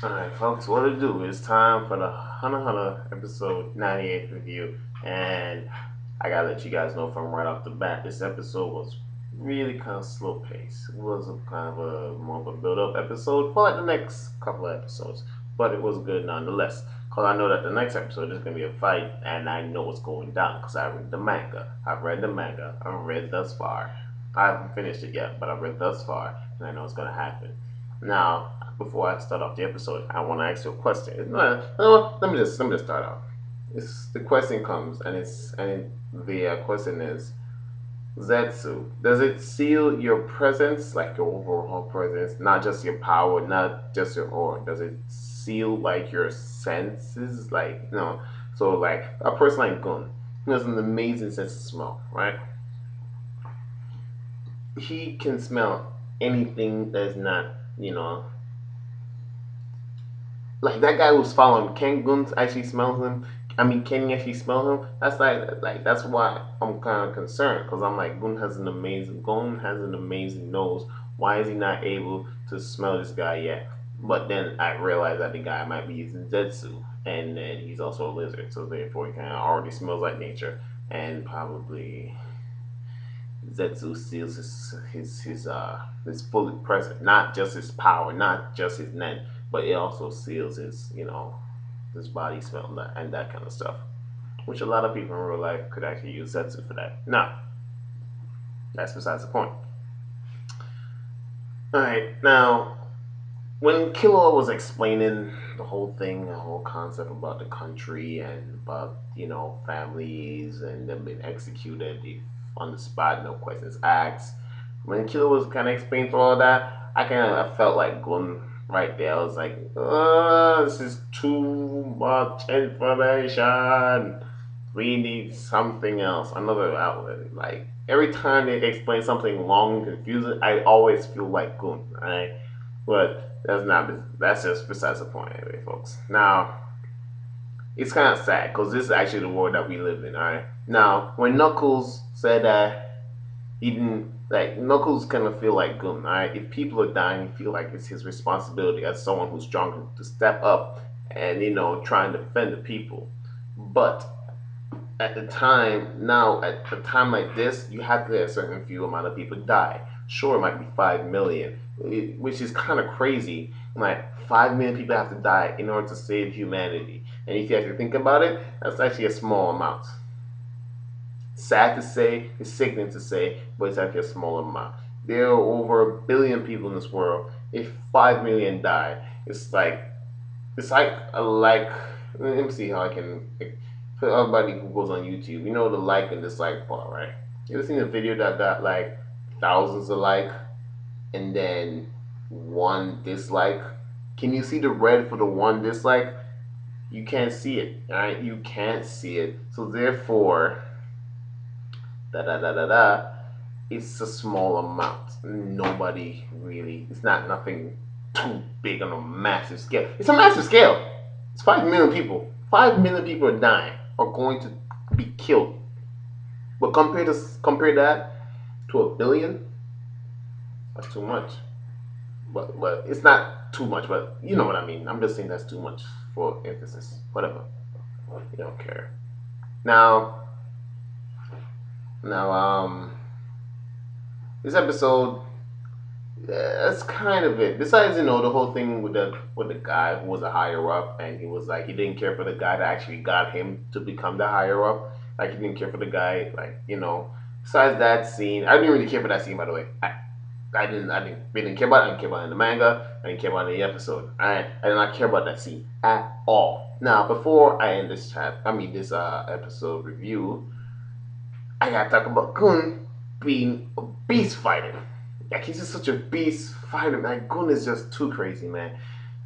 Alright, folks, what to do? It's time for the Hunter x Hunter episode 98 review. And I gotta let you guys know from right off the bat, this episode was really kind of slow paced. It was a kind of a more of a build up episode for like the next couple of episodes. But it was good nonetheless. Because I know that the next episode is going to be a fight, and I know what's going down because I read the manga. I've read the manga. I've read thus far. I haven't finished it yet, but I've read thus far, and I know what's going to happen. Now, before I start off the episode, I want to ask you a question. Let me just start off. The question comes, the question is, Zetsu, does it seal your presence, like your overall presence, not just your power, not just your aura? Does it seal like your senses, like no? So like a person like Gun, who has an amazing sense of smell, right? He can smell anything that's not, you know, like that guy who's following Ken Gun actually smells him. I mean, can you actually smell him? That's like that's why I'm kind of concerned because I'm like Gun has an amazing nose. Why is he not able to smell this guy yet? But then I realized that the guy might be using Zetsu, and then he's also a lizard, so therefore he kind of already smells like nature, and probably Zetsu seals his fully present, not just his power, not just his net, but it also seals his body smell and that kind of stuff. Which a lot of people in real life could actually use Zetsu for that. Now, that's besides the point. Alright, now when Killua was explaining the whole thing, the whole concept about the country and about, families and them being executed on the spot, no questions asked. When Killua was kind of explaining through all that, I felt like Gun right there. I was like, this is too much information. We need something else, another outlet. Like every time they explain something long and confusing, I always feel like Gun. Right? But that's just besides the point anyway, folks. Now it's kind of sad because this is actually the world that we live in. All right. Now when Knuckles said that he didn't like Knuckles kind of feel like Gun. All right. If people are dying, he feel like it's his responsibility as someone who's stronger to step up and try and defend the people. But at a time like this, you have to let a certain few amount of people die. Sure, it might be 5 million, which is kind of crazy. Like 5 million people have to die in order to save humanity. And if you actually think about it, that's actually a small amount. Sad to say, it's sickening to say, but it's actually a small amount. There are over 1 billion people in this world. If 5 million die, it's like let me see how I can for everybody who goes on YouTube. You know the like and dislike part, right? You ever seen a video that got like thousands of like and then one dislike? Can you see the red for the one dislike? You can't see it, alright? You can't see it. So therefore, da da da da da, it's a small amount. Nobody really, it's not nothing too big on a massive scale. It's a massive scale. It's 5 million people. 5 million people are dying, are going to be killed. But compare that to 1 billion, that's too much. But it's not too much. But you know what I mean. I'm just saying that's too much for emphasis. Whatever. You don't care. Now, now, this episode, that's kind of it. Besides, the whole thing with the guy who was a higher up, and he was like he didn't care for the guy that actually got him to become the higher up. Like he didn't care for the guy, Besides that scene, I didn't really care for that scene, by the way. I didn't care about it. I didn't care about it in the manga. I didn't care about it in the episode. I did not care about that scene at all. Now, before I end this episode review, I gotta talk about Kun being a beast fighter. Like he's just such a beast fighter. Like Gun is just too crazy, man.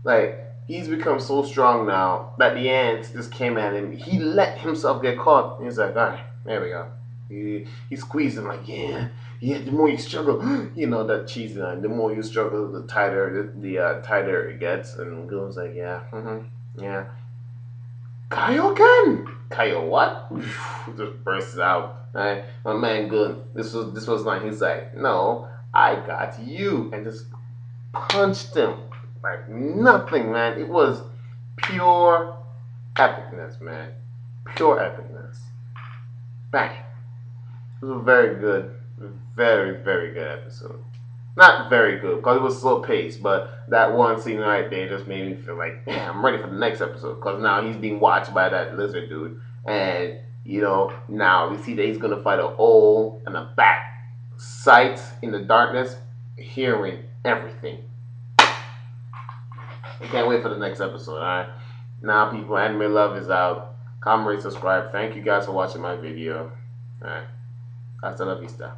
Like he's become so strong now that the ants just came at him. He let himself get caught. He's like, all right, there we go. He squeezed him like, yeah. The more you struggle, that cheesy line. The more you struggle, the tighter the tighter it gets. And Gun's like, yeah, yeah. Kaioken! Kaio what? Just bursts out. Right? My man Gun. This was like he's like, no, I got you, and just punched him. Like nothing, man. It was pure epicness, man. Pure epicness. Bang. It was a very good, very good episode. Not very good because it was slow paced, but that one scene right there just made me feel like, damn, I'm ready for the next episode because now he's being watched by that lizard dude, and now we see that he's gonna fight a owl and a bat. Sight in the darkness, hearing everything. I can't wait for the next episode. All right, now people, Anime Love is out. Comment, rate, subscribe. Thank you guys for watching my video. All right, hasta la vista.